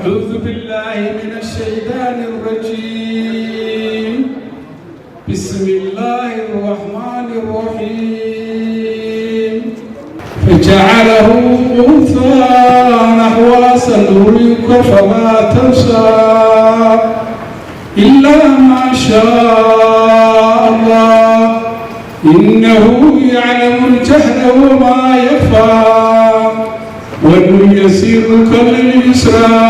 أعوذ بالله من الشيطان الرجيم بسم الله الرحمن الرحيم فجعله غثاء نحوا سنريك فلا تنسى إلا ما شاء الله إنه يعلم الجهل وما يخفى ونيسرك لليسرى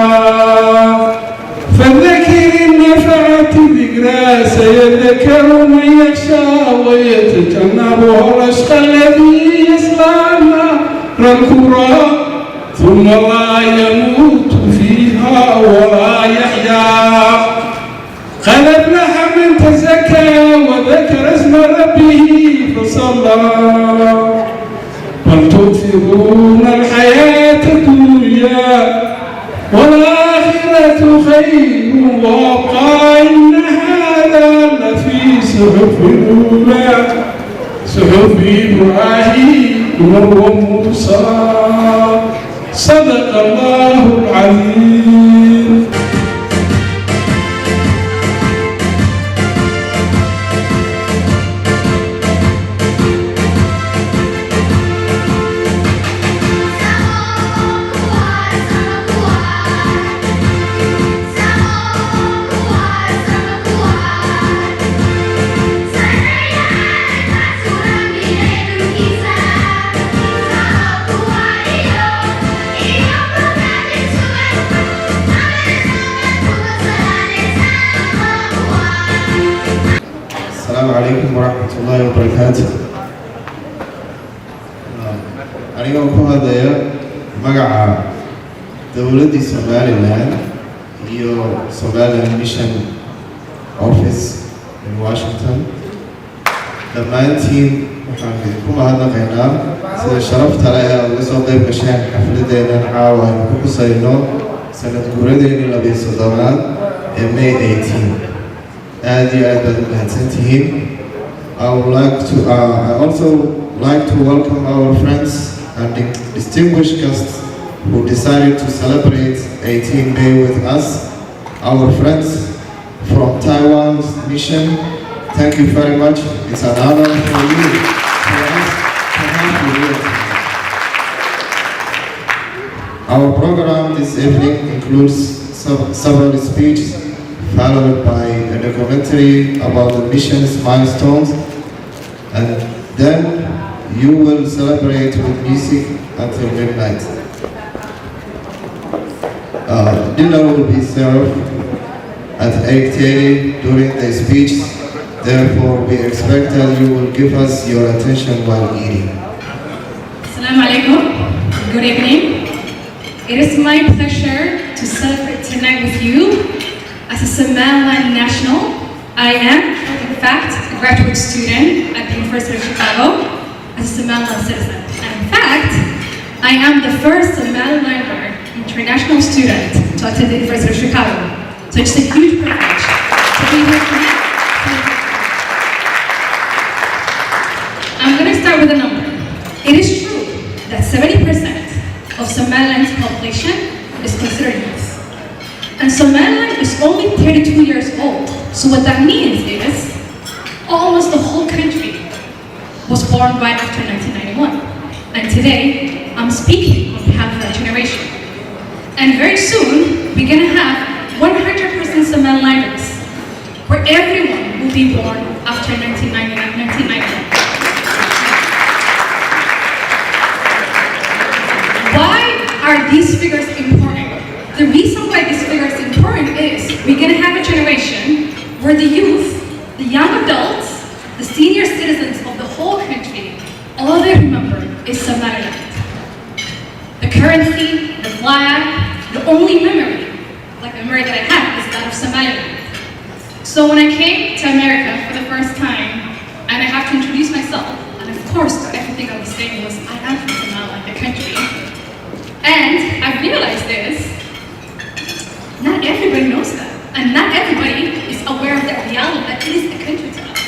فذكر إن نفعت ذكرى سيذكر من يخشى ويتجنبها الأشقى الذي يصلى نار الكبرى ثم لا يموت فيها ولا يحيا قد أفلح من تزكى وذكر اسم ربه فصلى بل تؤثرون الحياة الدنيا والآخرة خير وأبقى إن هذا لفي صحف الأولى صحف إبراهيم وموسى صدق الله العظيم. السلام عليكم ورحمة الله وبركاته. أنا أقول هذا مقع دولة Somaliland iyo Somaliland Mission Office in Washington. dhammaantiin waxaan ku mahadnaqaynaa sida sharafta leh ee uga soo qayb gasheen xafladeennan caawa aynu ku xusayno sanad guuradeennii 17aad ee May 18. aad iyo aad baad u mahadsantihiin. I also like to welcome our friends and distinguished guests who decided to celebrate 18 May with us. Our friends from Taiwan's mission, thank you very much. It's an honor for you, for us to have you here. Our program this evening includes several speeches followed by a documentary about the mission's milestones, and then you will celebrate with music until midnight. Dinner will be served at 8:30 during the speech. Therefore, we expect that you will give us your attention while eating. Assalamu alaikum. Good evening. It is my pleasure to celebrate tonight with you. As a Somaliland national, I am, in fact, a graduate student at the University of Chicago as a Somaliland citizen. And in fact, I am the first Somalilander international student to attend the University of Chicago. So it's a huge privilege to be here tonight. I'm going to start with a number. It is true that 70% of Somaliland's population is considered youth. And Somaliland is only 32 years old. So what that means is almost the whole country was born right after 1991. And today, I'm speaking on behalf of that generation. And very soon, we're going to have 100% Somalilanders, where everyone will be born after 1991. Why are these figures important? The reason why this figure is important is we're going to have a generation where the youth, the young adults, the senior citizens of the whole country, all they remember is Somaliland. The currency, the flag, the only memory, like the memory that I have, is that of Somaliland. So when I came to America for the first time, and I have to introduce myself, and of course everything I was saying was, I am from Somaliland, the country. And I realized this, not everybody knows that. And not everybody is aware of the reality that it is a country to us.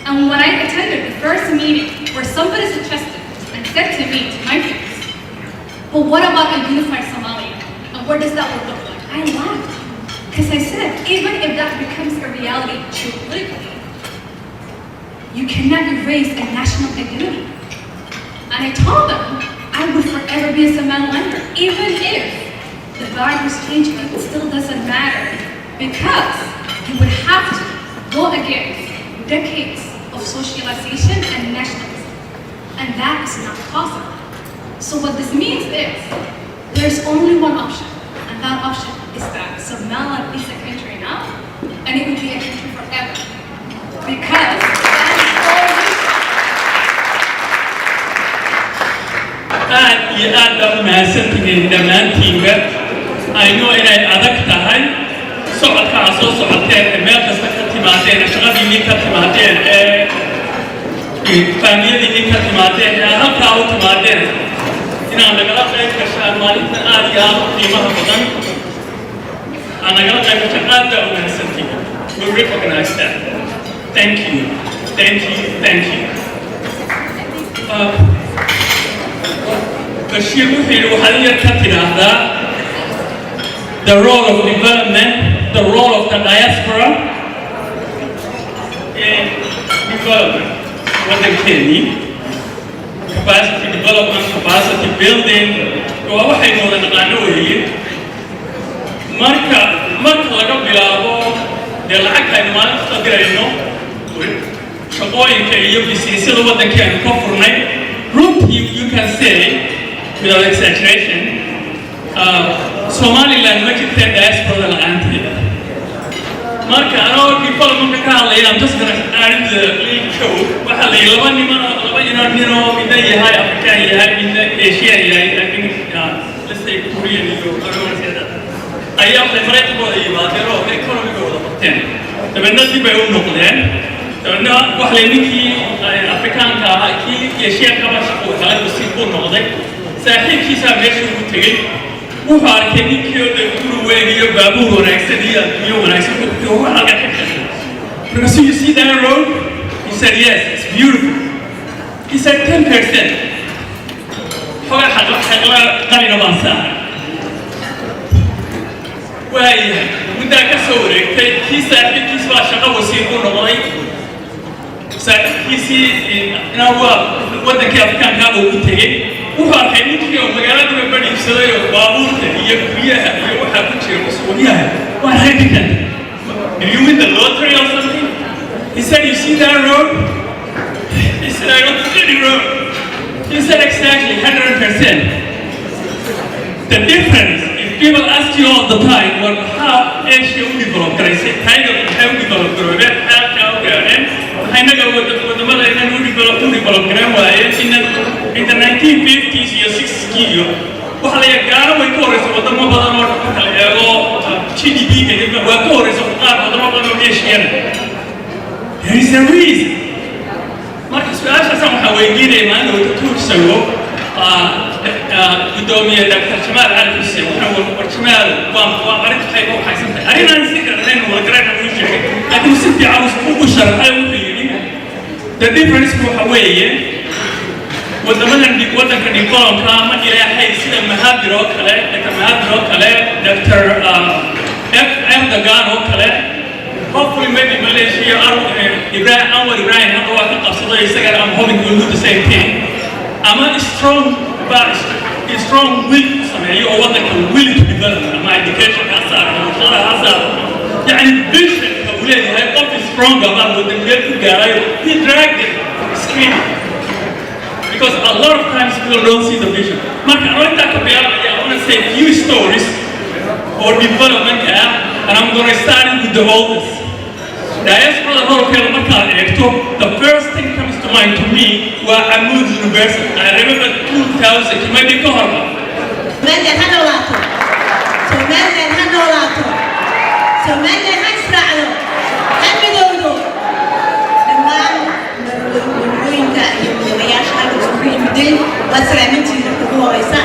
And when I attended the first meeting where somebody suggested and said to me, to my face, but what about a unified Somalia? And what does that look like? I laughed. Because I said, even if that becomes a reality geopolitically, you cannot erase a national identity. And I told them I would forever be a Somalilander, even if the vibe was changing, it still doesn't matter, because you would have to go against decades of socialization and nationalism, and that is not possible. So what this means is, there's only one option, and that option is that Somaliland is a country now, and it will be a country forever, because that is all we aad iyo aad baa u mahadsantihiin dhammaantiinba. Aynu inay adag tahay socodka aad soo socoteen ee meel kasta ka timaadeen, shaqadiinii ka timaadeen, faamiyadiinii ka timaadeen, halkaa u timaadeen, inaad nagala qayb gashaan maalintan aad iyo aad u qiimaha badan. Aad nagala qayb gashaan aad baa u mahadsantihiin. We recognize that. Thank you. Thank you. Thank you. Bashir wuxuu waxaa yar ka tidhaahdaa the role of development, the role of the diaspora in development. Waddankeennii capacity development, capacity building, waa waxaynu wada naqaano weeye. Marka laga bilaabo dee lacagta aynu maalin kasta dirayno shaqooyinka iyo bisiisyada waddankeenu ka furnay, runtii you can say without exaggeration, Somaliland ma jirta diaspora la'aanteeda. Marka anoo development ka hadlaya, I'm just gonna add the little show. Waxaa la laba ninoo midna yahay Afrikaan yahay, midna Asian yahay, laakiin let's say Korean iyo Arabada ayaa waxay Maraykankooda yimaadeen oo economigooda qabteen. Dabeedna dib bay u noqdeen. Dabeedna wax la ninkii Afrikaanka ahaa kii Asian-kaba shaqo kale ku noqday. Saaxiibkiisaa meesha ugu tegey, wuxuu arkay ninkii oo dhan guri weyn iyo baabuur wanaagsan iyo adduunyo wanaagsan oo halka ka gashay. Because you see that road? He said, yes, it's beautiful. He said 10%. Xogaa xaqla qalina baan saaray. Waayahay, muddaa ka soo wareegtay, kii saaxiibkiis baa shaqo wasiir ku noqday. Saaxiibkiisii waa waddankii Afrikaankaaba ugu tegey. wuxuu arkay ninkii oo magaalada badhiibsaday oo baabuurta iyo guryaha iyo waxaa ku jira mas'uuliyaha. Waa Republican. Did you win the lottery or something? He said, you see that road? He said, I got the city road. He said, exactly, 100%. The difference, if people ask you all the time, well, how Asia will develop, can I say, how will develop, I know what the mother who developed in the 1950s or 60s. Waxa la yaqaan way ku horeysa wadamo badan oo kala eego GDP ka waa ku horeysa qaar wadamo badan oo Asian. There is a reason. Marka su'aashaas waxaan weydiinay maanta oo tuursago gudoomiye Dr. Jamal Al-Hussein wuxuu Jamal waa arin waxay ku haysantahay arinan si kale wala garana u sheegay laakiin si fiican uu sharxay wuxuu yiri the difference waxa weeye wadamadan waddanka developka ma ilaahay sida mahadir oo kale Dr. Gaar oo kale hopefully maybe Malaysia Ibrahim hadda waa ka qabsaday isaga am hoping will do the same thing. I'm a strong will sameeyo oo waddanka will to develop ama education hasar ama shaqada hasar yani vision ka uu leeyahay qof strong about waddanka ku gaarayo he dragged it screaming because a lot of times people don't see the vision. Marka arrinta ka bilaabaya I want to say a few stories or development and I'm going to start with the oldest. Diaspora horkeeda markaad eegto the first thing comes to mind to me waa Amoud University. I remember 2000 maybe ka horba Somaliland ha noolaato Somaliland ha israacdo ha midowdo dhammaan marwooyinka iyo madaxyaasha halka isku yimideen waa salaamintiina ugu horeysa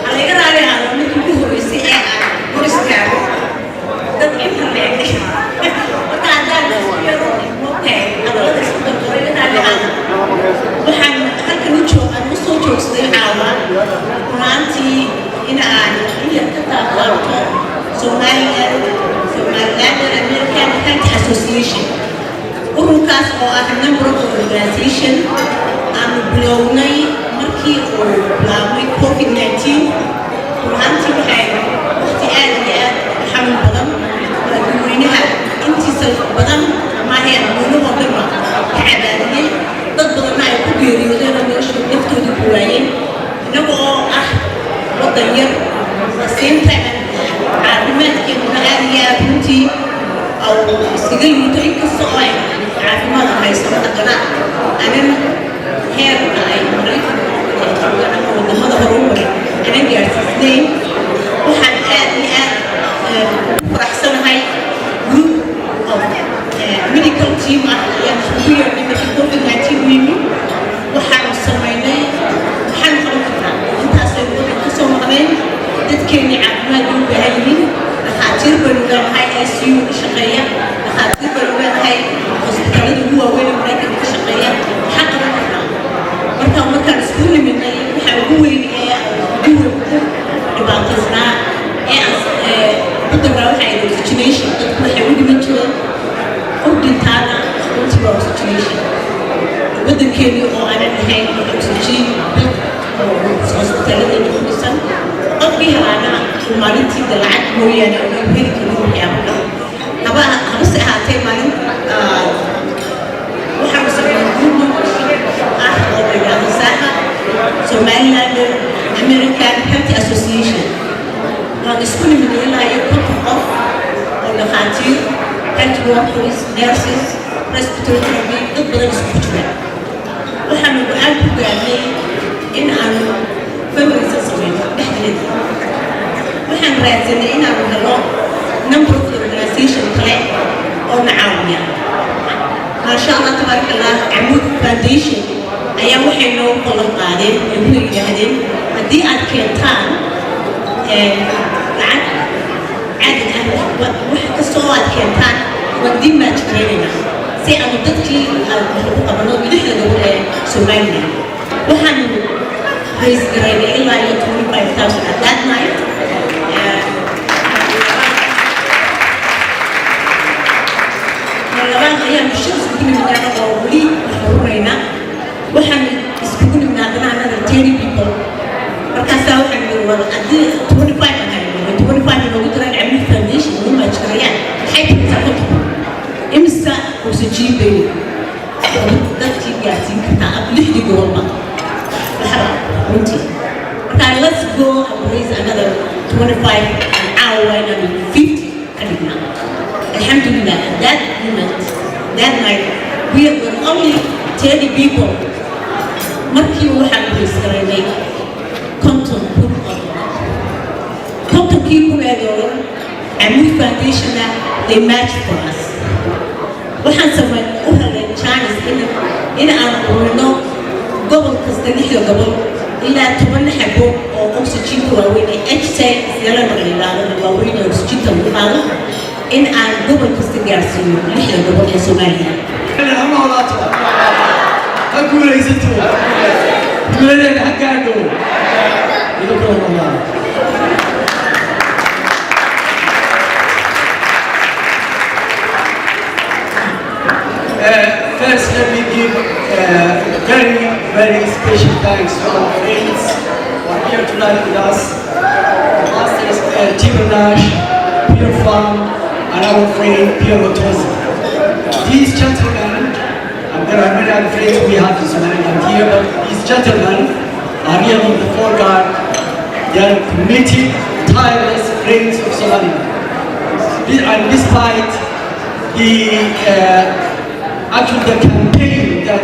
alaga raali aado markii ugu horeysay ee aan hor istaago dad inta leegay waxaan halkan u joogaan u soo joogsaday caawa runtii in aan ka taaqaan Health Association. Ururkaas oo ah non-profit organization aan bilownay markii uu bilaabmay COVID-19. Runtii waxay waqti aad iyo aad xanuun badan dadweynaha intiisa badan maahayn nolol dhima ka cabaadiyey dad badanna ay ku geeriyoodeen oo nolosha naftooda ku waayeen inaga oo ah wadan yar same time caafimaadkeena aad iyo aad runtii أو سجل يطيق الصعايد عارف ما لها يسمى القناة أنا هير أي مريض أنا هذا هروب أنا جالس اثنين وحد آد فرحسن هاي group of medical team يعني شوية من COVID-19 منه وحن سمينا وحن خلقنا أنت أصلاً كسر معين تذكرني عقلنا دون بهايين خاطر بلوغان هاي ICU شقية خاطر بلوغان هاي هوسبيتالات هو وين مريكان شقية حق ربنا مركا مكان سكول من وحاولوا دور لبعضنا بدنا نروح على السيتويشن وحاولوا نجوا قد تانا قلت بقى السيتويشن بدنا كيلو أو أنا نهاية الأكسجين هوسبيتالات الخمسة قبلها أنا ومالتي دلعت مويا أنا ويبهر كلهم يعملوا هبا بس هاتين مالين وحنا سوينا جروب أحد الرجال الساحة Somaliland American Health Association هذا سكول من هنا يكون أوف ولا خاتير health workers nurses respiratory therapy ضد بدل سكوتنا وحنا الآن بقولي إن أنا فمن سوينا نحن waxaan raadsanay inaan helo number of organization kale oo nacaawiya maasha Allah tabaaraka Allah Amuud Foundation ayaa waxay noo qolan qaadeen inay yiraahdeen haddii aad keentaan lacag caadi ah wax kastoo aad keentaan wadin ma jirayna si aan dadkii aan ku qabano bidixda dowladda Soomaaliya waxaan raise gareynay ilaa 25,000 at that night أيام الشمس كنا من هذا ضروري حرورنا وحن يسكون من هذا أنا التيري people مركز ساوي حنا الورا أدي 25 أنا 25 لو قدرنا نعمل foundation مو ما تشريان حيث تأخذ إمسا وسجيبي دكتي قاعدين كنا قبل حدي جوالنا الحرام وانتي كان let's go and raise another 25 an hour and 50 كنا الحمد لله that moment that night we were only 30 people markii waxaan raisgareynay konton kun kontonkii kun eedoon Amuud Foundation they matched for us waxaan sameyn u helay chance in aan ururino gobol kasta lixda gobol ilaa 10 xabo oo oxygen waaweyn HCL yala magaalaada waaweyn oo oxygen lagu qaado in aan gobol kasta gaarsiiyo lixda gobol ee Soomaaliya أنا والله أقول ليس تو يقول لي حق أقول يقول والله first let me give very special thanks to our friends who are here tonight with us Masters Tim Nash, Pierre Farm and our friend Pierre Otosi. These gentlemen, and there are many other friends we have in Somaliland here, but these gentlemen are really in the foreground. They are committed, tireless friends of Somaliland. And despite the actually the campaign that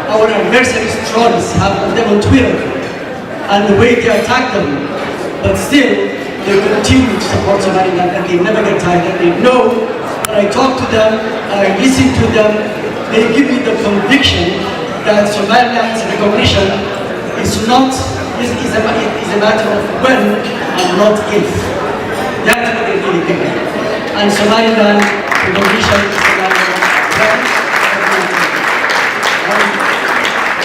our adversaries trolls have on them on Twitter and the way they attack them, but still they continue to support Somaliland and they never get tired and they know when I talk to them and I listen to them, they give me the conviction that Somaliland's recognition is a matter of when and not if. That's what they really think. And Somaliland recognition is a matter of when and not if.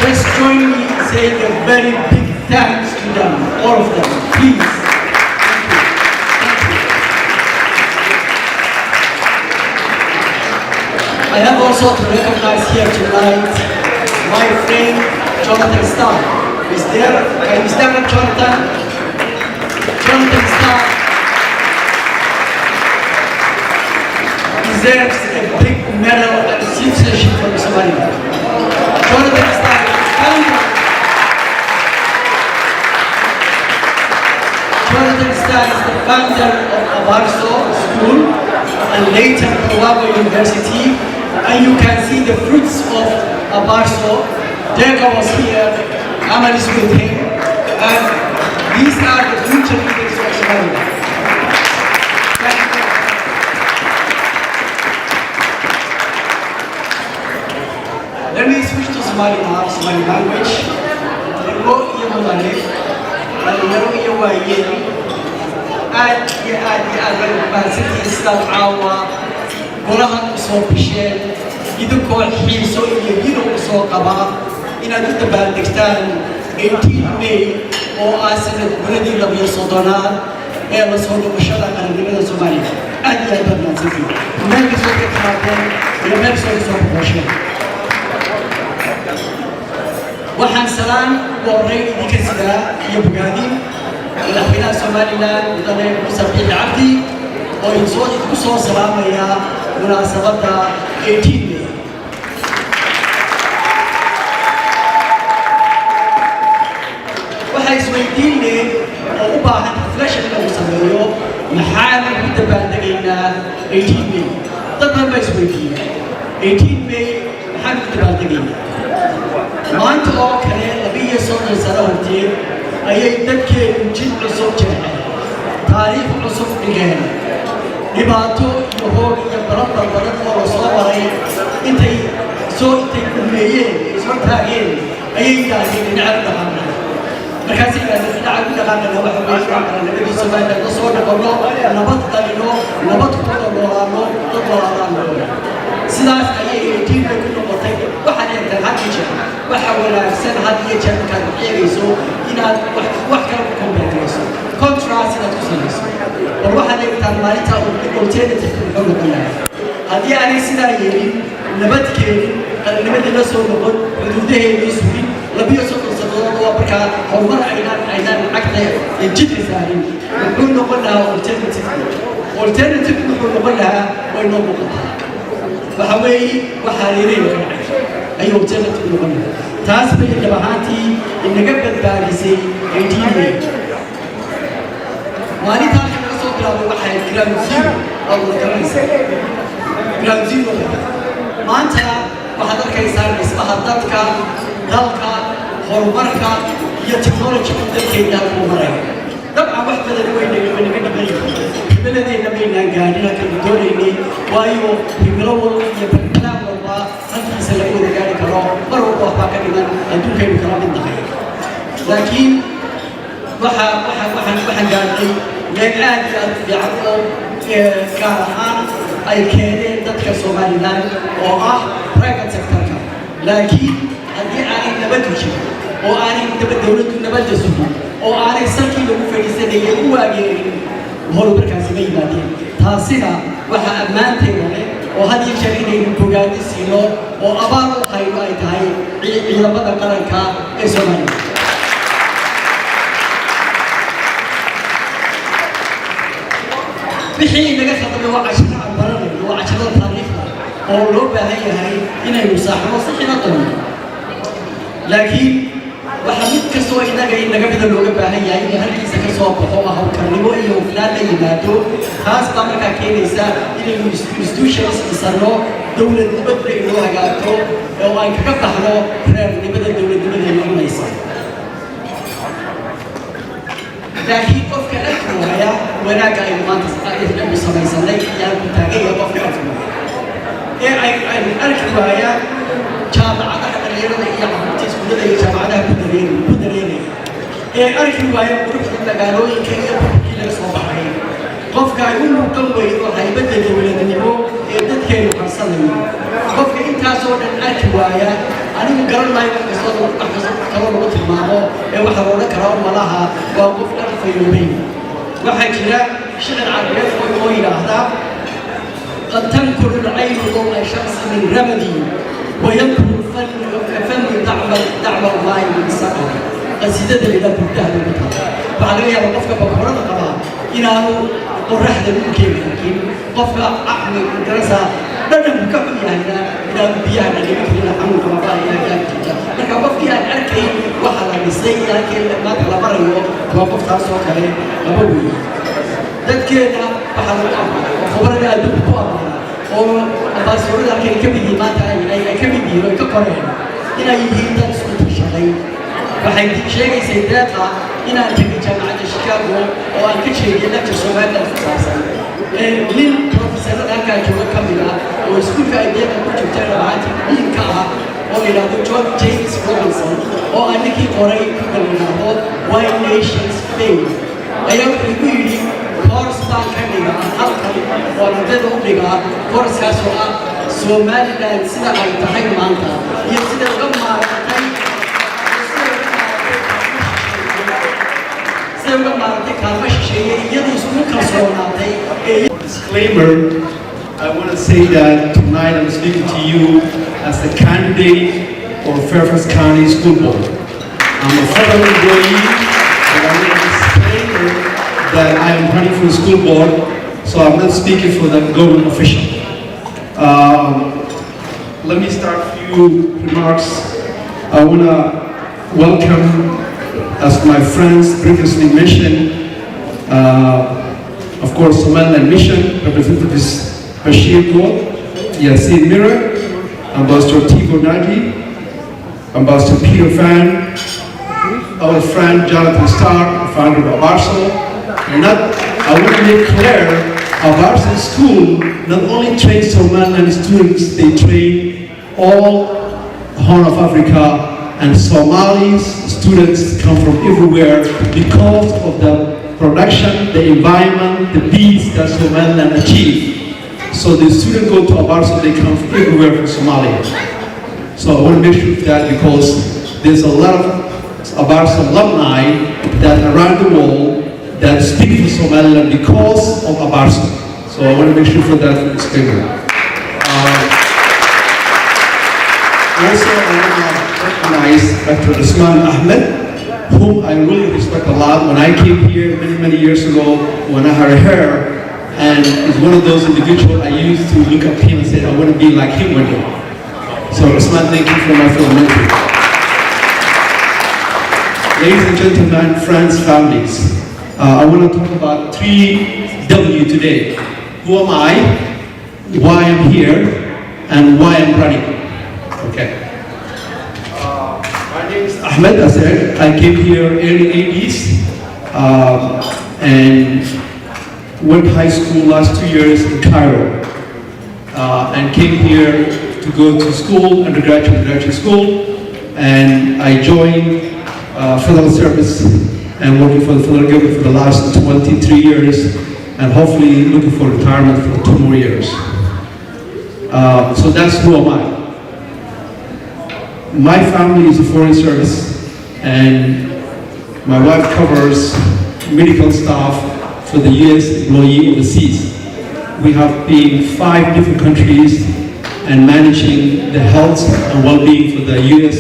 Just join me in saying a very big thanks to them, all of them, please. I have also to recognize here tonight my friend Jonathan Starr. Is there? Can you stand up, Jonathan? Jonathan Starr deserves a big medal and citizenship from Somaliland. Jonathan Starr is founder. Jonathan Starr is the founder of Abarso School and later Lagu University. And you can see the fruits of Abarso. Dalka was here, Amal is with him, and these are the future leaders of Somaliland. Let me switch to Somali now, Somali language. Lagu iyo Mulane, Lagu iyo Waye, aad mahadsantihiin sidaad caawa golahan u soo bisheen idinkoo xiiso iyo jiro u soo qaba inaad u dabaaldegtaan 18 May oo ah sanad guradii 17aad ee la soo noqoshada qaranimada Soomaaliya. aad iyo aad baad mahadsantihiin. meel kastoo ka timaadeen iyo meel kastoo ka soo boqosheen. waxaan salaan u horreyn idinka sidaa iyo bogaadin madaxweynaha Somaliland mudane Muuse Biixi Cabdi oo idinku soo salaamaya munaasabada 18 May. waxaa isweydiin leh oo u baahan reflection lagu sameeyo maxaan ugu dabaaldegaynaa 18 May. dad badan baa isweydiiya 18 May maxaan ugu dabaaldegaynaa. maanta oo kale 12 sano horteed ayay dadkeenu jid cusub jeexeen, taariikh cusub dhigeen, dhibaato iyo hoog iyo barabbar badan oo la soo maray intay kulmeeyeen soo taageen ayay yidhaahdeen dhinaca u dhaqaaqana. markaasay yidhahdeen dhinaca u dhaqaaqana waxa weeye qarannimadii Somaliland la soo noqono, nabad dhalino, nabad ku wada noolaano, dad walaalaan noqono. sidaas ayay 18 May ku noqotay. waxaad eegtaan had iyo jeer waxa wanaagsan had iyo jeer markaad eegayso inaad wax kale ku kombeetrayso, contrast inaad ku samayso. bal waxaad eegtaan maalinta alternative muxuu noqon lahaa haddii aanay sidaa yeelin, nabad keenin, qarannimadii la soo noqon, xuduudaheedii sugin 12 sannadood oo markaa horumar aynaan cagta jidka saarin. muxuu noqon lahaa alternative muxuu noqon lahaa way noo muuqataa. waxa weeye waxaa reerayna ka dhacay ayuu alternative noqon lahaa. taas bay dhab ahaantii inaga badbaadisay 18 May. maalinta halka laga soo bilaabay waxay ground zero oo wada garanaysa ground zero. maanta waxaad arkaysaa dhismaha dadka, dalka, horumarka iyo technology dalkeena ku maray. dabcan wax badan way naga dhiman yihiin. himiladeena baynaan gaadhin halka doonaynay, waayo himilo walba iyo barnaamij walba halkiisa laga wada gaari karo. mar walba waxbaa ka dhiman, adduunkaynu kala mid nahay. laakiin waxaan gaadhay meel aad iyo aad fiican oo gaar ahaan ay keeneen dadka Somaliland oo ah private sector-ka. laakiin haddii aanay nabaddu jirin oo aanay dowladdu nabadda sugin oo aanay salkii lagu fadhiisanayay u waageerin, horumarkaasi ma yimaadeen. taasina waxaa ammaanteeda leh oo had iyo jeer inaynu bogaadi siino oo abaal u hayno ay tahay ciidamada qaranka ee Soomaaliya. wixii naga khadamay waa casharo aan baranayno, waa casharada taariikhda oo loo baahan yahay inaynu saaxno si xilo doono. laakiin waxa mid kastoo inaga mida looga baahan yahay inuu halkiisa ka soo baxo hawlkarnimo iyo hufnaan la yimaado. taas baa markaa keenaysa inaynu institutions dhisano, dowladnimada inoo hagaagto oo aan kaga baxno reernimada dowladnimadeena cunaysa. laakiin qofka dhanka waaya wanaagga aynu maanta samaysanay yaa ku taagaya qofka dhanka waaya aynu arki waaya jaamacadaha dhalinyarada iyo caruurta iskuullada iyo jaamacadaha ku dareeraya arki waaya quruxda magaalooyinka iyo qofkii laga soo baxay. qofka ay u muuqan weydo haybadda dowladnimo ee dadkeenu qarsanayo. qofka intaasoo dhan arki waaya anigu garan maayo wax kastoo kaloo lagu tilmaamo waxa la odhan karaa malaha waa qof dhan fayoobay. waxaa jira shicir carbeed oo yidhaahdaa قد تنكر العين ضوء شمس من رمدي وينكر فن دعم الله من سقط قصيدة إلى بلدان المطهر فعليها وقفك بكرة طبعا إنه قرح الممكن لكن قفك أحمد دراسة لنا مكمل يعني إلى بيان اللي مثل الحمد كما قال إلى جانب لكن قفك يعني أركي وحلا بسيء لكن ما تلا بريو وقفت أصوك عليه أبوي dadkeena waxaa lagu amray khubarada adduunka ku amray oo ambaasadorada halkay ka mid yihiin maanta ay ka mid yihiin oo ka koreen inay yihiin dad isku tashaday waxay sheegaysay deeqa inaan tegay jaamacadda Chicago oo aan ka sheegay lecture Somaliland ku saabsan nin professorada halkaa jooga ka mid ah oo iskuulka ay deeqa ku jirteen maanta ninka ah oo yidhaahdo John James Robinson oo aan ninkii qoray ku galinaado Why Nations Fail ayaa wuxuu ku yidhi course baan ka dhigaa halkan oo ardayda u dhigaa course-kaas oo ah Somaliland sida ay tahay maanta iyo sida uga maaragtay kaalmo shisheeye iyadoo isku kalsoonaatay. Disclaimer, I want to say that tonight I'm speaking to you as the candidate for Fairfax County School Board. I'm a federal employee, but I want to disclaimer that I am running for the school board, so I'm not speaking for the government official. Let me start a few remarks. I want to welcome, as my friends previously mentioned, of course, Somaliland Mission, Representatives Bashir Gold, Yasin Mira, Ambassador Tigo Nagy, Ambassador Peter Fan, our friend Jonathan Starr, founder of Abarso. And I want to make clear, Abarso School not only trains Somaliland students, they train all Horn of Africa, and Somalis students come from everywhere because of the production, the environment, the peace that Somaliland achieved. So the students go to Abarso, they come from everywhere from Somalia. So I want to make sure of that because there's a lot of Abarso alumni that around the world that speak for Somaliland because of Abarso. So I want to make sure for that disclaimer. Also, I want to recognize Dr. Usman Ahmed, whom I really respect a lot. When I came here many years ago, when I had hair, and he's one of those individuals I used to look up him and say, I want to be like him one day. So Usman, thank you for my fellow mentor. Ladies and gentlemen, friends, families, I want to talk about 3W today. Who am I, why I'm here, and why I'm running. Okay. My name is Ahmed, I said. I came here early 80s and went high school last 2 years in Cairo and came here to go to school, undergraduate and graduate school, and I joined federal service and working for the federal government for the last 23 years and hopefully looking for retirement for 2 more years. So that's who am I. My family is a foreign service and my wife covers medical staff for the U.S. employee overseas. We have been 5 different countries and managing the health and well-being for the U.S.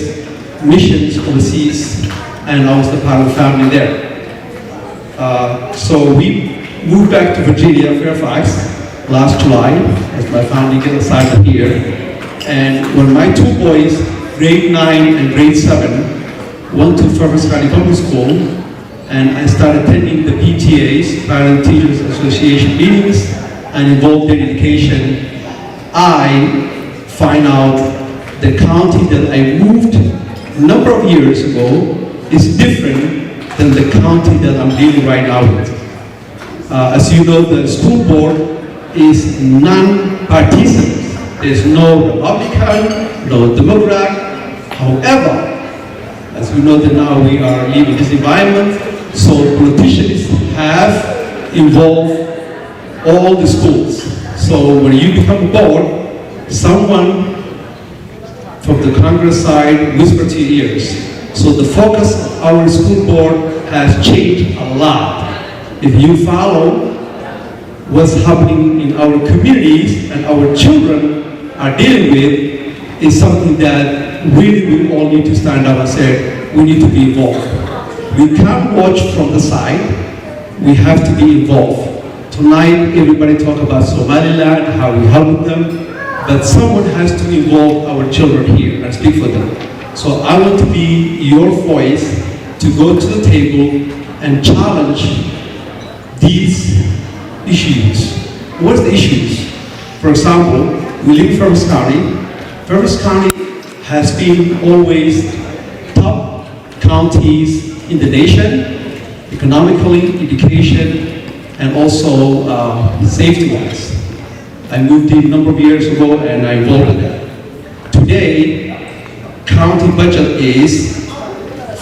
missions overseas, and I was the part of the family there. So we moved back to Virginia, Fairfax, last July, as my family get assigned here. And when my 2 boys, grade 9 and grade 7, went to Fairfax County Public School, and I started attending the PTAs, Parent Teachers Association meetings, and involved in education, I find out the county that I moved a number of years ago is different than the county that I'm dealing right now with. As you know, the school board is non-partisan. There's no Republican, no Democrat. However, as we know that now we are living in this environment, so politicians have involved all the schools. So when you become a board, someone from the Congress side whispers to your ears. So the focus of our school board has changed a lot. If you follow what's happening in our communities and our children are dealing with is something that really we all need to stand up and say, we need to be involved. We can't watch from the side, we have to be involved. Tonight, everybody talk about Somaliland, how we help them, but someone has to involve our children here and speak for them. So I want to be your voice to go to the table and challenge these issues. What's the issues? For example, we live in Fairfax County. Fairfax County has been always top counties in the nation, economically, education, and also safety-wise. I moved in a number of years ago and I voted that. Today, county budget is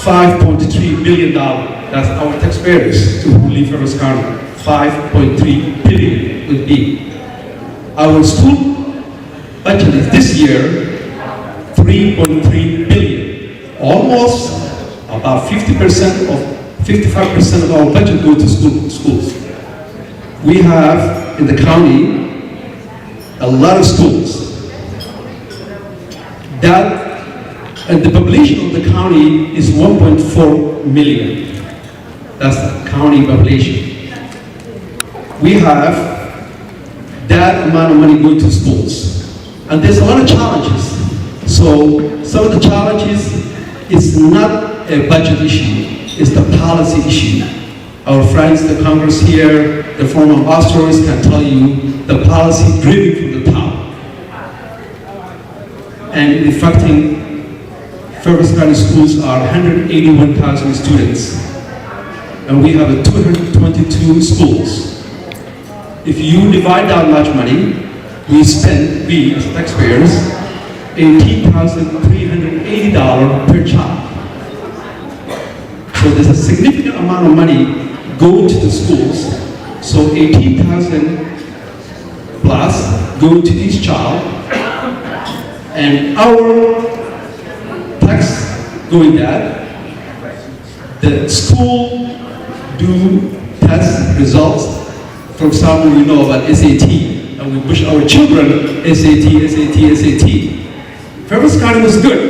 $5.3 billion. That's our taxpayers who live in Fairfax County. 5.3 billion would be. Our school budget is this year 3.3 billion. Almost about 50% of 55% of our budget go to schools. We have in the county a lot of schools. And the population of the county is 1.4 million. That's the county population. We have that amount of money going to schools. And there's a lot of challenges. So some of the challenges is not a budget issue, it's the policy issue. Our friends, the Congress here, the former ambassadors can tell you the policy driven from the top. And affecting Fairfax County schools are 181,000 students. And we have 222 schools. If you divide that much money, we as taxpayers, $18,380 per child. So there's a significant amount of money going to the schools. So 18,000 plus go to each child, and our tax going that. The school do test results. For example, we know about SAT, and we push our children SAT. Fairfax County was good,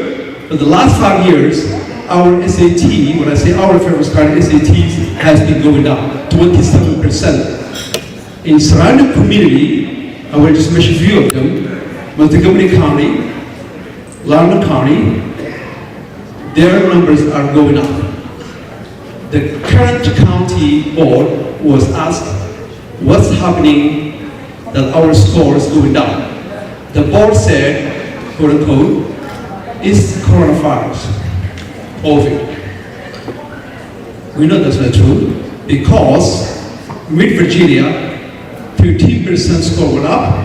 but the last 5 years, our SAT, when I say our Fairfax County SATs, has been going down 27%. In surrounding community, I will just mention a few of them: Montgomery County, Loudoun County, their numbers are going up. The current county board was asked, what's happening that our score is going down? The board said, quote unquote, it's coronavirus, COVID. We know that's not true because Mid-Virginia, 13% score went up.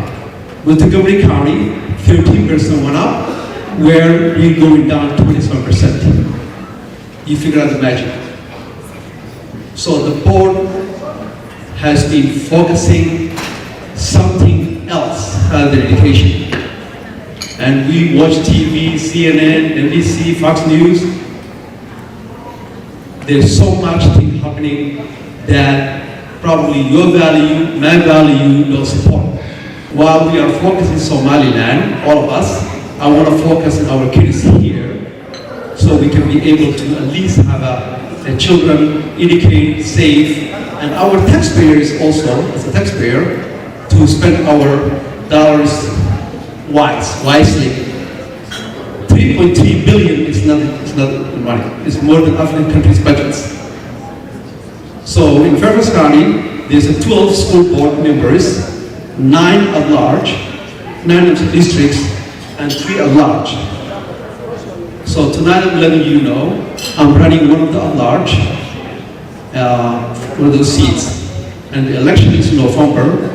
Montgomery County, 13% went up, where we're going down 27%. You figure out the magic. So the board has been focusing something else other than education. And we watch TV, CNN, NBC, Fox News. There's so much thing happening that probably your value, my value, don't support. While we are focusing Somaliland, all of us, I want to focus on our kids here so we can be able to at least have the children educated, safe, and our taxpayers also, as a taxpayer, to spend our dollars wisely. 3.3 billion is not money. It's more than African countries' budgets. So in Fairfax County, there's 12 school board members, 9 at large, 9 districts, and 3 at large. So tonight I'm letting you know, I'm running one of the at large, one of those seats. And the election is in November.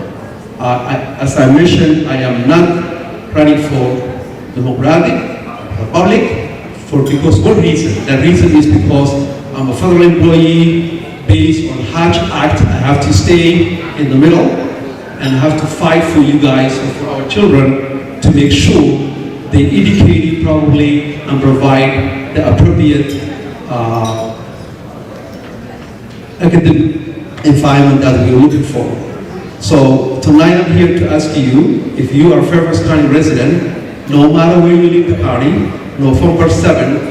As I mentioned, I am not running for Democratic, Republic, because one reason. That reason is because I'm a federal employee based on Hatch Act. I have to stay in the middle and I have to fight for you guys and for our children to make sure they educate properly and provide the appropriate academic environment that we're looking for. So tonight I'm here to ask you, if you are Fairfax County resident, no matter where you live in the county, November 7th,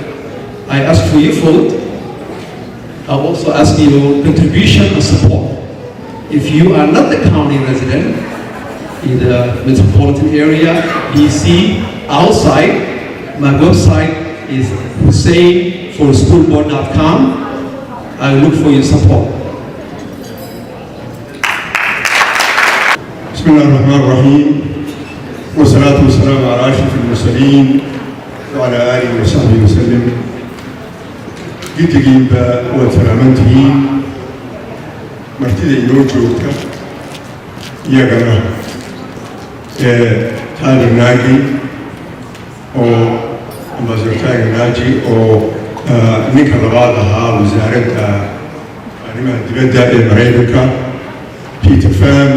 I ask for your vote. I also ask your contribution and support. If you are not the county resident, in the metropolitan area, DC, outside, my website is HusseinForSchoolBoard.com. I look for your support. بسم الله الرحمن الرحيم والصلاة والسلام على أشرف المرسلين وعلى آله وصحبه وسلم. جيب وتلامنتي مرتدى يوجوكا يا جماعة هذا الناجي أو أمبازور تاجر ناجي أو نيكا لغادها وزارة أنما دبدا مريكا بيتر فام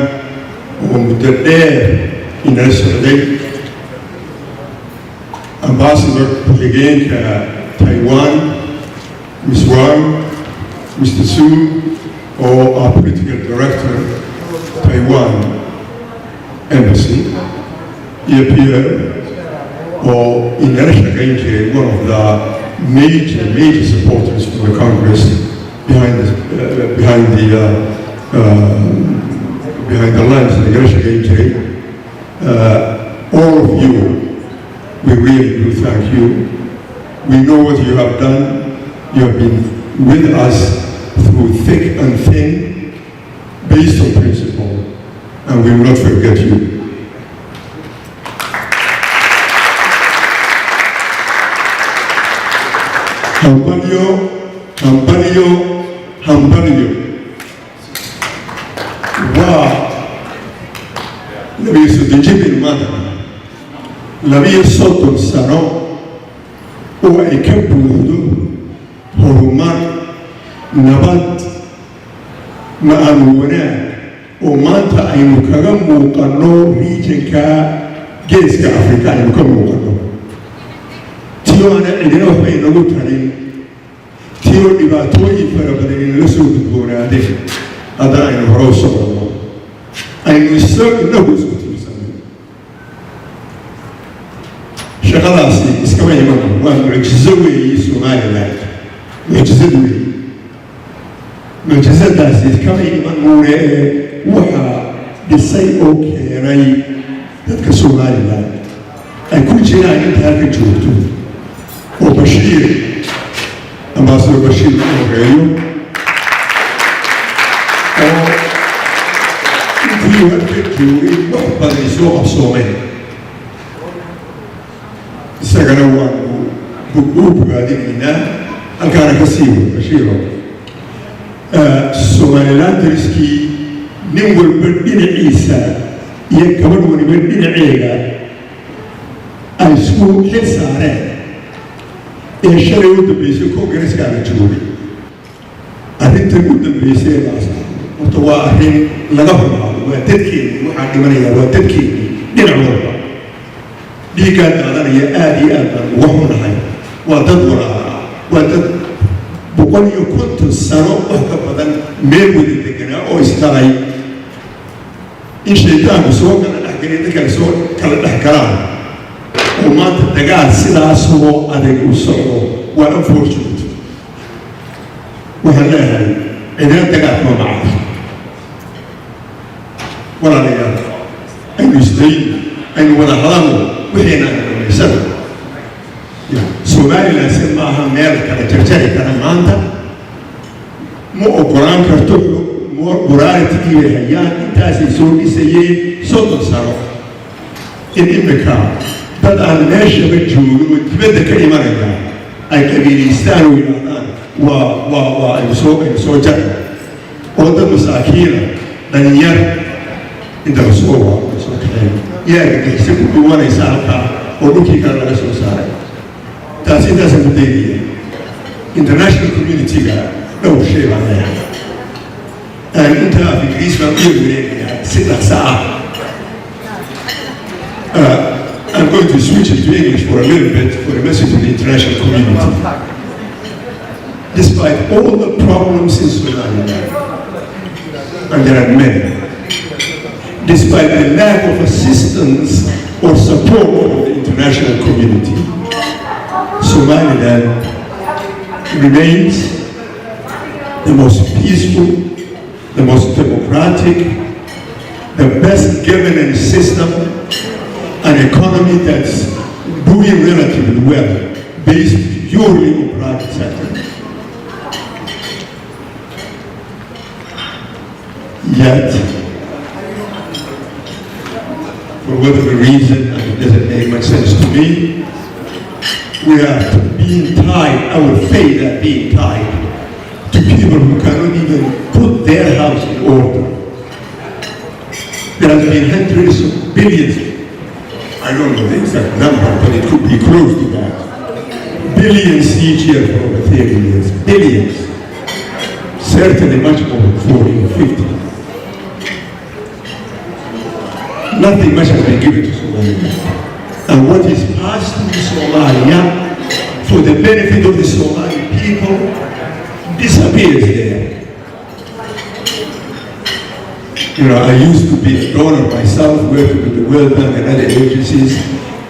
ومدرب إن السعودية أمباسدور لجين كتايوان Ms. Wang, Mr. Su, or our political director, Taiwan Embassy, appear, or in Gainke, one of the major supporters for the Congress behind the lines of the all of you, we really do thank you. We know what you have done. You have been with us through thick and thin, based on principle, and we will not forget you. Hambanyo. Wow. Nabi Sudijib il-Mada. Nabi Sotum Saro. O Ekabudu. horumar nabad ma'amu wanaag oo maanta aynu kaga muuqanno regionka geeska Afrika aynu ka muuqanno tiyo ana cidina waxba inagu tarin tiyo dhibaatooyin fara badan inala soo gudboonaadeen haddana aynu hore u soconno aynu inagu isku tiirsanno shaqadaasi iskama iman waa mucjizo weeye Somaliland mucjizadaasi kama iman muune waxaa dhisay oo keenay dadka Somaliland ay ku jiraan inta halka joogto oo Bashiir Ambassador Bashiir u horeeyo oo intii halka joogay wax badan soo qabsoomeen isagana waa bogaadinaynaa halkaana ka sii Bashiiro Somalilanderiskii nin walba dhinaciisa iyo gabadh waliba dhinaceega ay isku xil saareen ee shalay u dambeysay Kongareeska la joogay arrintan u dambeysay horta waa arrin laga hubaado waa dadkeennii waxaa dhimanaya waa dadkeennii dhinac walba dhiiggaa daadanaya aad iyo aad baan uga xunahay waa dad walaala waa dad 150 sano wax ka badan meel wada deganaa oo isdhalay in shaytaanku soo kala dhexgelay dadka soo kala dhex galaan oo maanta dagaal sidaas oo adag u socdo waa unfortunate waxaan leeyahay cidina dagaal ma macay walaalayaal aynu isdayn aynu wada hadalno wixiina aynu dhamaysano Somaliland si maaha meel kala jarjari kara maanta ma ogolaan karto morality ay hayaan intaasay soo dhisayeen 30 sano in imika dad aan meeshaba joogin oo dibadda ka imanaya ay qabiilaystaan oo yidhaahdaan waa ay soo jarna oo dad masaakiina dhalinyar inta la soo kaxeyn yaa gagixisa ku dhuwanaysa halkaa oo dhulkii kale laga soo saaray taasi intaasaan ku daynaya international community-ga dhowr shay baan leeyahay inta af ingiriis baan u wareegayaa si dhaqsa ah I'm going to switch it to English for a little bit for a message to the international community. Despite all the problems in Somaliland, and there are many, despite the lack of assistance or support from the international community. Somaliland remains the most peaceful, the most democratic, the best governance system, an economy that's doing relatively well, based purely on private sector. Yet, for whatever reason, and it doesn't make much sense to me, we are being tied, our fate are being tied to people who cannot even put their house in order. There has been hundreds of billions, I don't know the exact number, but it could be close to that. Billions each year for over 30 years, billions. Certainly much more than 40 or 50. Nothing much has been given to Somalia. And what is passed through Somalia for the benefit of the Somali people disappears there. You know, I used to be a donor myself, working with the World Bank and other agencies.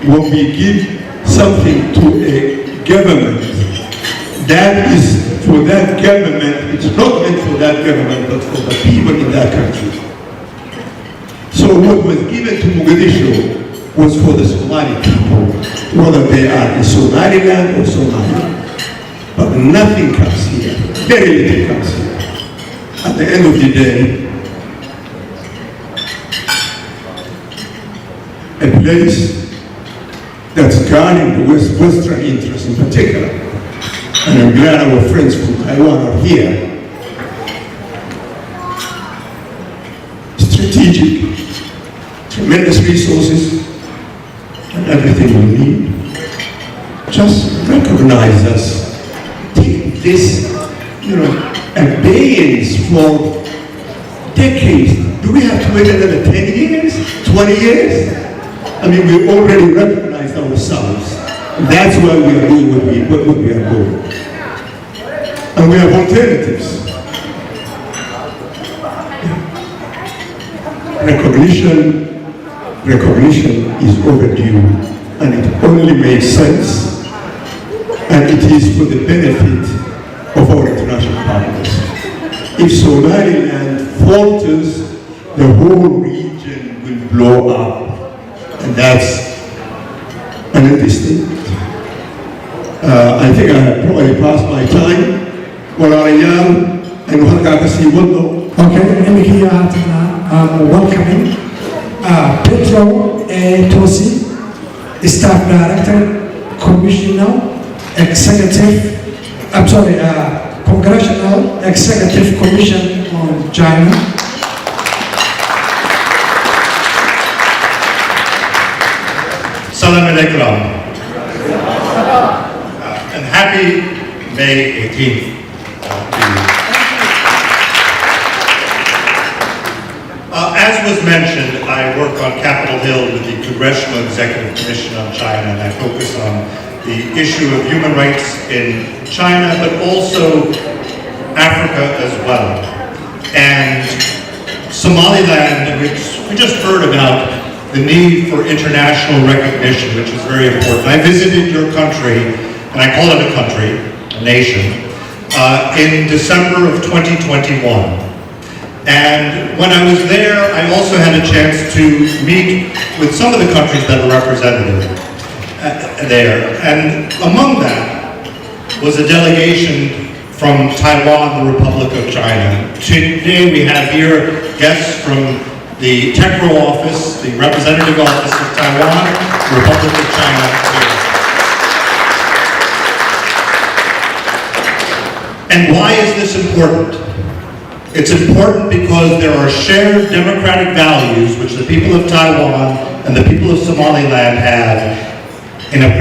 When we give something to a government, that is for that government, it's not meant for that government, but for the people in that country. So what was given to Mogadishu was for the Somali people, whether they are in Somaliland or Somalia. But nothing comes here, very little comes here. At the end of the day, a place that's guarding the Western interests in particular, and I'm glad our friends from Taiwan are here, strategic, tremendous resources, and everything we need. Just recognize us. Take this, abeyance for decades. Do we have to wait another 10 years, 20 years? I mean, we already recognize ourselves. That's why we are doing what we are doing. And we have alternatives. Recognition is overdue, and it only makes sense, and it is for the benefit of our international partners. If Somaliland falters, the whole region will blow up, and that's an understatement. I think I have probably passed my time. Okay, welcoming Pedro A. Tosi, Staff Director, Congressional Executive Commission on China. Salam alaikum. And happy May 18th. As was mentioned, I work on Capitol Hill with the Congressional Executive Commission on China, and I focus on the issue of human rights in China, but also Africa as well. And Somaliland, which we just heard about the need for international recognition, which is very important. I visited your country, and I call it a country, a nation, in December of 2021. And when I was there, I also had a chance to meet with some of the countries that are represented there. And among that was a delegation from Taiwan, the Republic of China. Today we have here guests from the Techro Office, the Representative Office of Taiwan, the Republic of China. And why is this important? It's important because there are shared democratic values which the people of Taiwan and the people of Somaliland have in a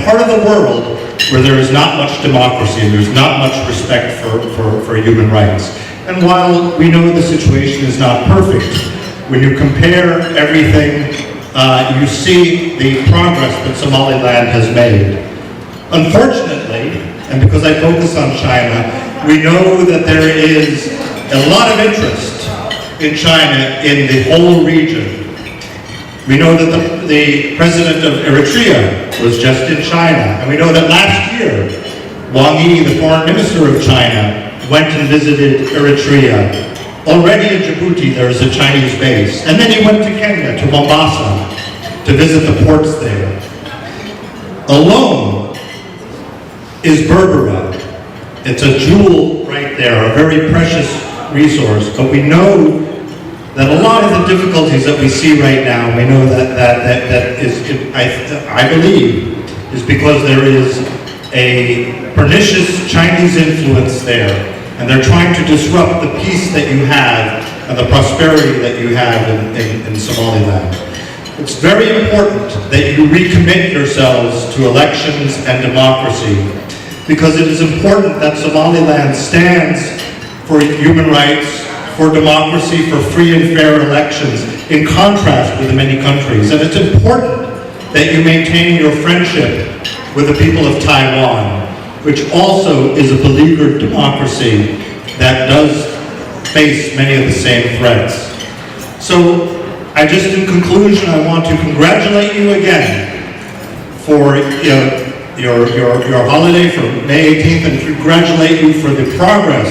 part of the world where there is not much democracy and there's not much respect for human rights. And while we know the situation is not perfect, when you compare everything, you see the progress that Somaliland has made. Unfortunately, and because I focus on China, we know that there is a lot of interest in China in the whole region. We know that the president of Eritrea was just in China, and we know that last year, Wang Yi, the foreign minister of China, went and visited Eritrea. Already in Djibouti, there is a Chinese base. And then he went to Kenya, to Mombasa, to visit the ports there. Alone is Berbera. It's a jewel right there, a very precious resource. But we know that a lot of the difficulties that we see right now, we know that is, I believe, is because there is a pernicious Chinese influence there, and they're trying to disrupt the peace that you have and the prosperity that you have in Somaliland. It's very important that you recommit yourselves to elections and democracy, because it is important that Somaliland stands for human rights, for democracy, for free and fair elections, in contrast with many countries. And it's important that you maintain your friendship with the people of Taiwan, which also is a beleaguered democracy that does face many of the same threats. So, I just, in conclusion, I want to congratulate you again for your holiday for May 18th, and congratulate you for the progress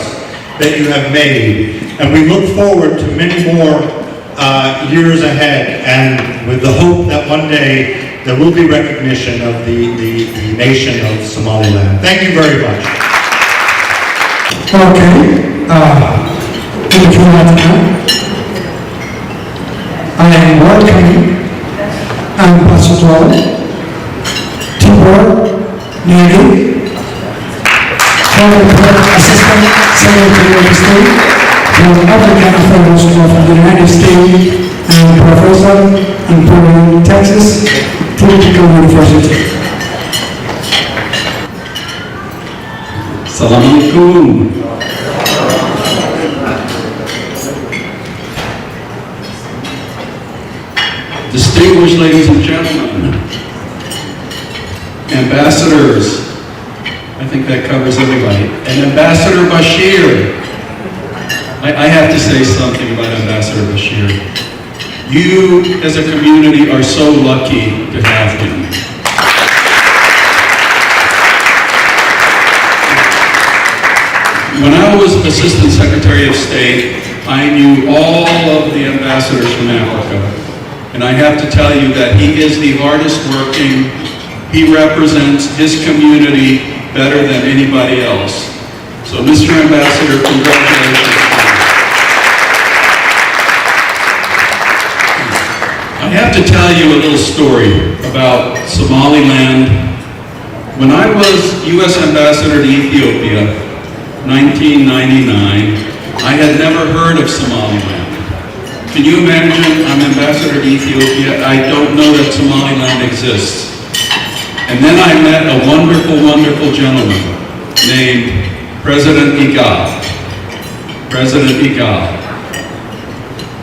that you have made. And we look forward to many more years ahead, and with the hope that one day there will be recognition of the nation of Somaliland. Thank you very much. Okay, thank you, Lagu. I am welcoming Ambassador Tibor Neri, former Assistant Secretary of State for African Affairs of the United States and Professor in Portland, Texas, Technical University. Assalamu alaikum. Distinguished ladies and gentlemen, ambassadors, I think that covers everybody, and Ambassador Bashir. I have to say something about Ambassador Bashir. You, as a community, are so lucky to have him. When I was Assistant Secretary of State, I knew all of the ambassadors from Africa. And I have to tell you that he is the hardest working. He represents his community better than anybody else. So, Mr. Ambassador, congratulations. I have to tell you a little story about Somaliland. When I was U.S. Ambassador to Ethiopia, 1999, I had never heard of Somaliland. Can you imagine, I'm ambassador to Ethiopia, I don't know that Somaliland exists. And then I met a wonderful, wonderful gentleman named President Gaar. President Gaar.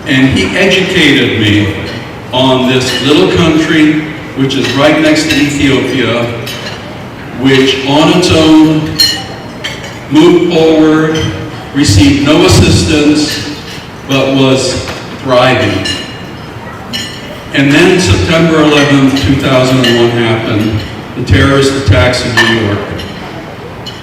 And he educated me on this little country, which is right next to Ethiopia, which on its own moved forward, received no assistance, but was thriving. And then September 11th, 2001 happened, the terrorist attacks in New York.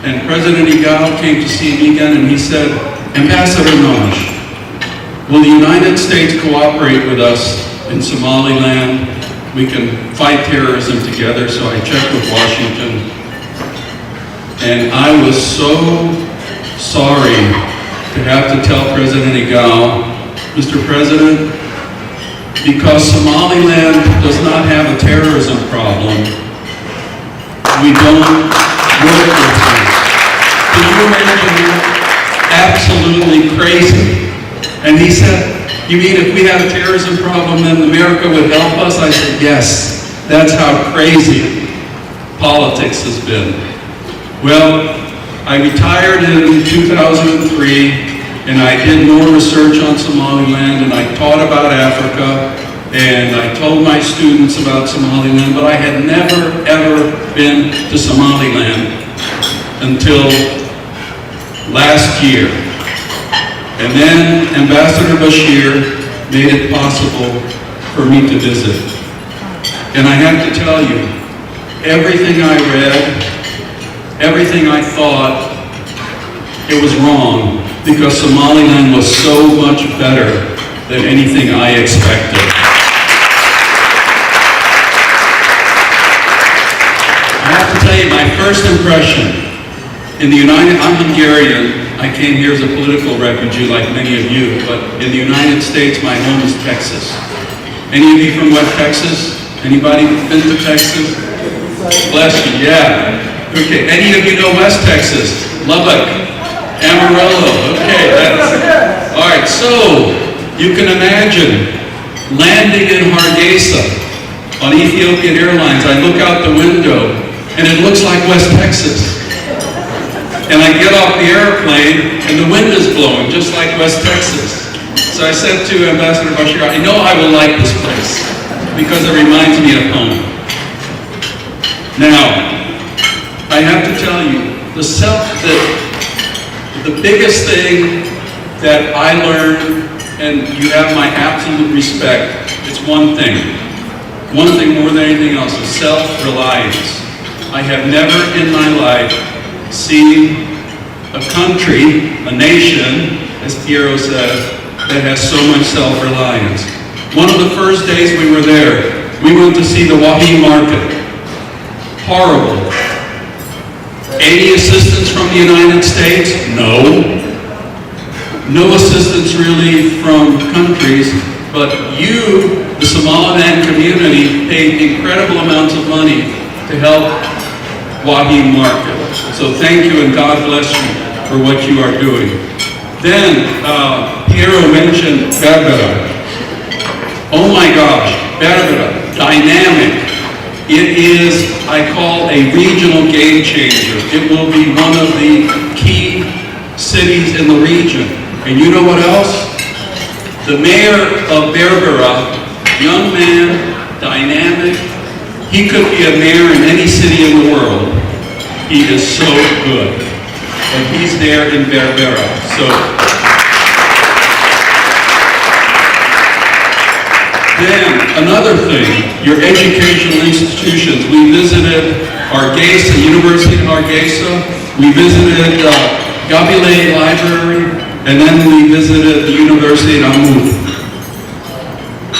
And President Gaar came to see me again and he said, Ambassador Naj, will the United States cooperate with us in Somaliland? We can fight terrorism together. So I checked with Washington. And I was so sorry to have to tell President Gaar, Mr. President, because Somaliland does not have a terrorism problem, we don't work with you. Can you imagine? Absolutely crazy. And he said, you mean if we had a terrorism problem, then America would help us? I said, yes. That's how crazy politics has been. Well, I retired in 2003, and I did more research on Somaliland, and I taught about Africa, and I told my students about Somaliland, but I had never, ever been to Somaliland until last year. And then Ambassador Bashir made it possible for me to visit. And I have to tell you, everything I read, everything I thought, it was wrong, because Somaliland was so much better than anything I expected. I have to tell you, my first impression in the I'm Hungarian. I came here as a political refugee like many of you, but in the United States, my home is Texas. Any of you from West Texas? Anybody been to Texas? Bless you, yeah. Okay, any of you know West Texas? Lubbock, Amarillo, okay, all right, so you can imagine landing in Hargeisa on Ethiopian Airlines. I look out the window and it looks like West Texas. And I get off the airplane and the wind is blowing just like West Texas. So I said to Ambassador Bashir, I know I will like this place because it reminds me of home. Now, I have to tell you, the biggest thing that I learned, and you have my absolute respect, it's one thing more than anything else, is self-reliance. I have never in my life seen a country, a nation, as Piero said, that has so much self-reliance. One of the first days we were there, we went to see the Waxa market. Horrible. Any assistance from the United States? No. No assistance really from countries, but you, the Somaliland community, paid incredible amounts of money to help Waxa market. So thank you and God bless you for what you are doing. Then, Piero mentioned Berbera. Oh my gosh, Berbera, dynamic. It is, I call, a regional game changer. It will be one of the key cities in the region. And you know what else? The mayor of Berbera, young man, dynamic. He could be a mayor in any city in the world. He is so good. And he's there in Berbera. So then, another thing, your educational institutions. We visited Hargeisa, University of Hargeisa. We visited Gabile Library, and then we visited the University of Ahaan.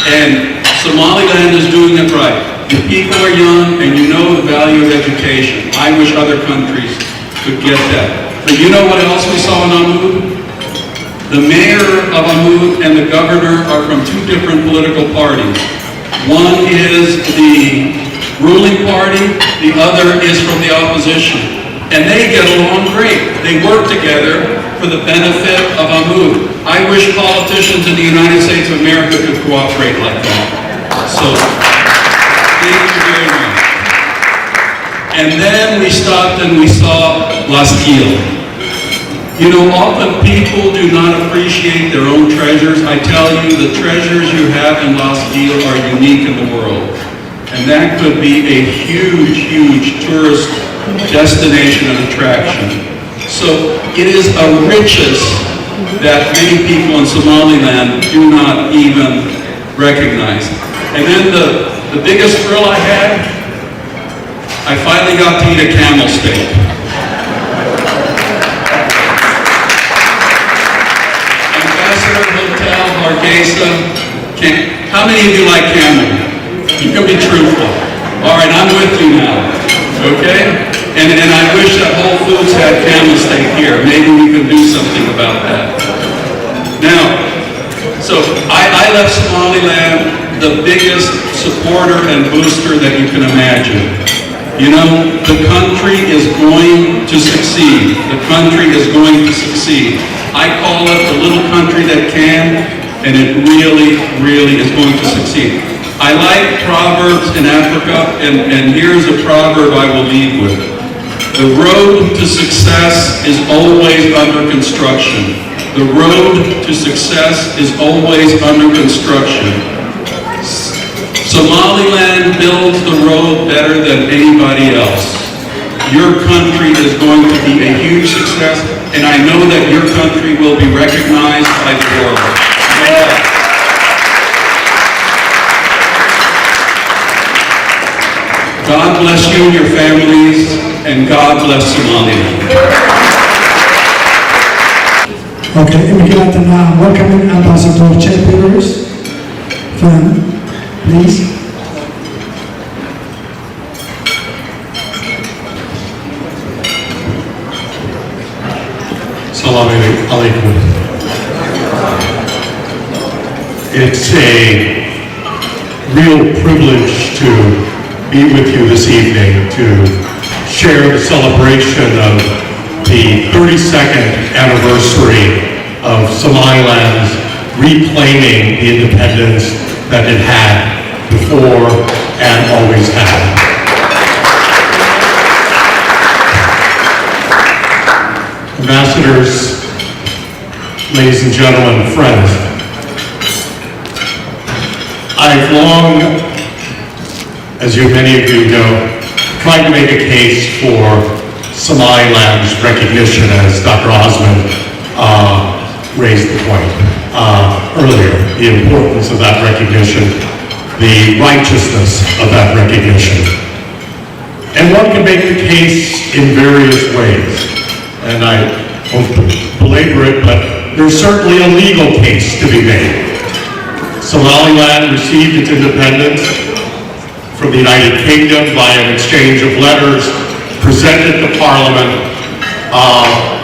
And Somaliland is doing it right. The people are young, and you know the value of education. I wish other countries could get that. But you know what else we saw in Ahaan? The mayor of Ahaan and the governor are from two different political parties. One is the ruling party, the other is from the opposition. And they get along great. They work together for the benefit of Ahaan. I wish politicians in the United States of America could cooperate like that. So, thank you very much. And then we stopped and we saw Las Guilles. You know, often people do not appreciate their own treasures. I tell you, the treasures you have in Las Guilles are unique in the world. And that could be a huge, huge tourist destination and attraction. So it is a riches that many people in Somaliland do not even recognize. And then the biggest thrill I had, I finally got to eat a camel steak. Hotel, Hargeisa. How many of you like camel? You can be truthful. All right, I'm with you now. Okay? And I wish that Whole Foods had camel steak here. Maybe we can do something about that. Now, so I left Somaliland the biggest supporter and booster that you can imagine. You know, the country is going to succeed. The country is going to succeed. I call it the little country that can, and it really, really is going to succeed. I like proverbs in Africa, and here's a proverb I will lead with. The road to success is always under construction. The road to success is always under construction. Somaliland builds the road better than anybody else. Your country is going to be a huge success, and I know that your country will be recognized by the world. God bless you and your families, and God bless Somaliland. Okay, immigrant and now welcoming Ambassador Chet Peters from, please. Assalamu alaikum. It's a real privilege to be with you this evening to share the celebration of the 32nd anniversary of Somaliland's reclaiming the independence that it had before and always had. Ambassadors, ladies and gentlemen, friends, I've long, as many of you know, tried to make a case for Somaliland's recognition, as Dr. Osmond raised the point earlier, the importance of that recognition, the righteousness of that recognition. And one can make the case in various ways. And I won't belabor it, but there's certainly a legal case to be made. Somaliland received its independence from the United Kingdom by an exchange of letters presented to Parliament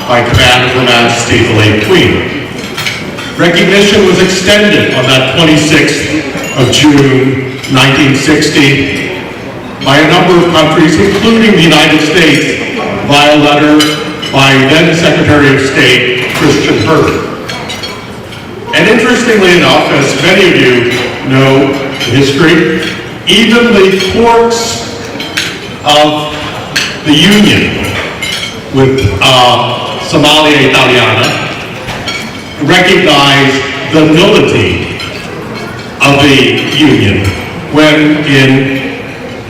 by command of Her Majesty the late Queen. Recognition was extended on that 26th of June 1960 by a number of countries, including the United States, via letter by then Secretary of State Christian Herbert. And interestingly enough, as many of you know the history, even the courts of the Union with Somalia Italiana recognized the nullity of the Union when in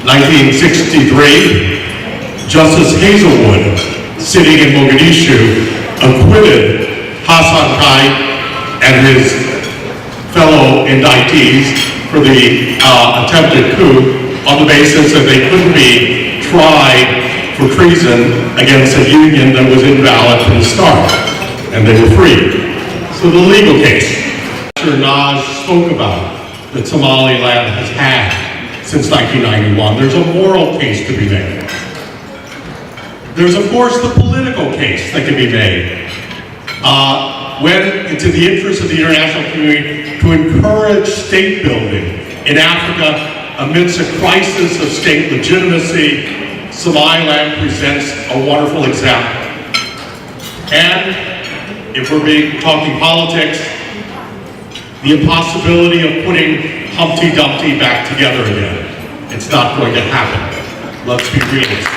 1963, Justice Hazelwood, sitting in Mogadishu, acquitted Hassan Kai and his fellow indictees for the attempted coup on the basis that they couldn't be tried for treason against a union that was invalid from the start, and they were free. So the legal case Mr. Naz spoke about that Somaliland has had since 1991, there's a moral case to be made. There's, of course, the political case that can be made when it's in the interest of the international community to encourage state building in Africa amidst a crisis of state legitimacy. Somaliland presents a wonderful example. And if we're talking politics, the impossibility of putting Humpty Dumpty back together again. It's not going to happen. Let's be realistic.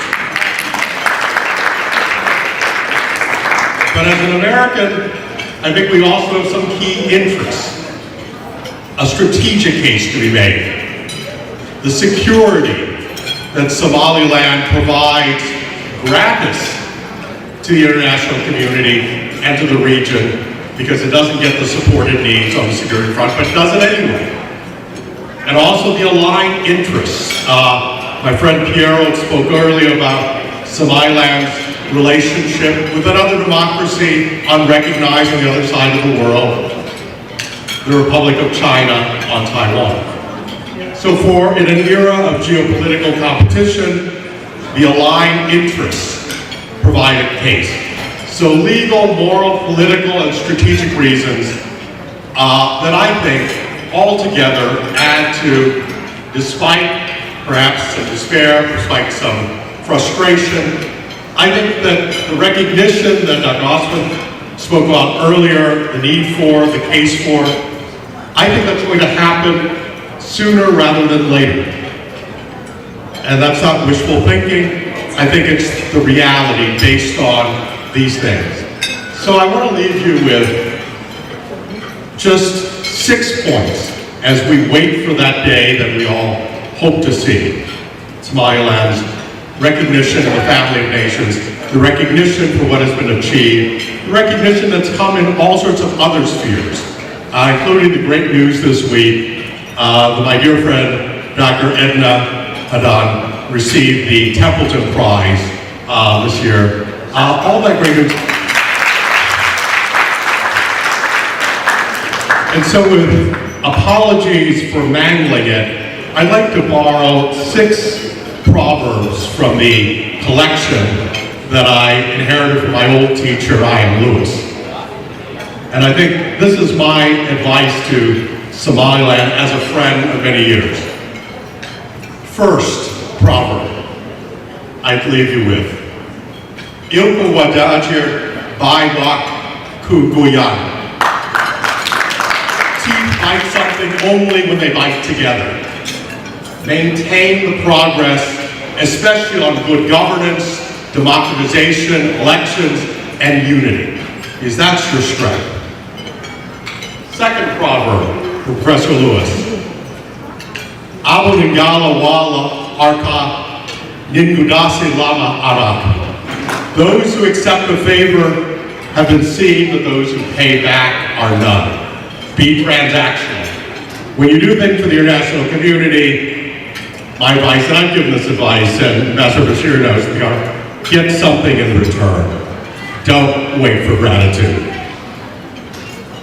But as an American, I think we also have some key interests. A strategic case to be made. The security that Somaliland provides gratis to the international community and to the region, because it doesn't get the support it needs on the security front, but does it anyway. And also the aligned interests. My friend Piero spoke earlier about Somaliland's relationship with another democracy unrecognized on the other side of the world, the Republic of China on Taiwan. So in an era of geopolitical competition, the aligned interests provide a case. So legal, moral, political, and strategic reasons that I think altogether add to, despite perhaps some despair, despite some frustration, I think that the recognition that Dr. Osmond spoke about earlier, the need for, the case for, I think that's going to happen sooner rather than later. And that's not wishful thinking. I think it's the reality based on these things. So I want to leave you with just 6 points as we wait for that day that we all hope to see. Somaliland's recognition of the family of nations the recognition for what has been achieved, the recognition that's come in all sorts of other spheres, including the great news this week that my dear friend, Dr. Edna Ahaan, received the Templeton Prize this year. All that great news. And so with apologies for mangling it, I'd like to borrow 6 proverbs from the collection that I inherited from my old teacher, Ian Lewis. And I think this is my advice to Somaliland as a friend of many years. First proverb I'd leave you with. Ilku wadajir baywak kuguyan. Teeth bite something only when they bite together. Maintain the progress, especially on good governance, democratization, elections, and unity, because that's your strength. Second proverb from Professor Lewis. Abu Ningala Wala Arka Ningudasi Lama Arak. Those who accept a favor have been seen, but those who pay back are none. Be transactional. When you do things for the international community, my advice, and I've given this advice, and Ambassador Bashir knows, get something in return. Don't wait for gratitude.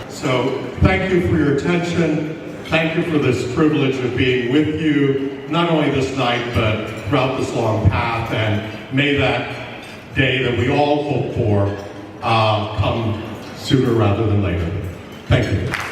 So, thank you for your attention. Thank you for this privilege of being with you, not only this night, but throughout this long path, and may that day that we all hope for come sooner rather than later. Thank you.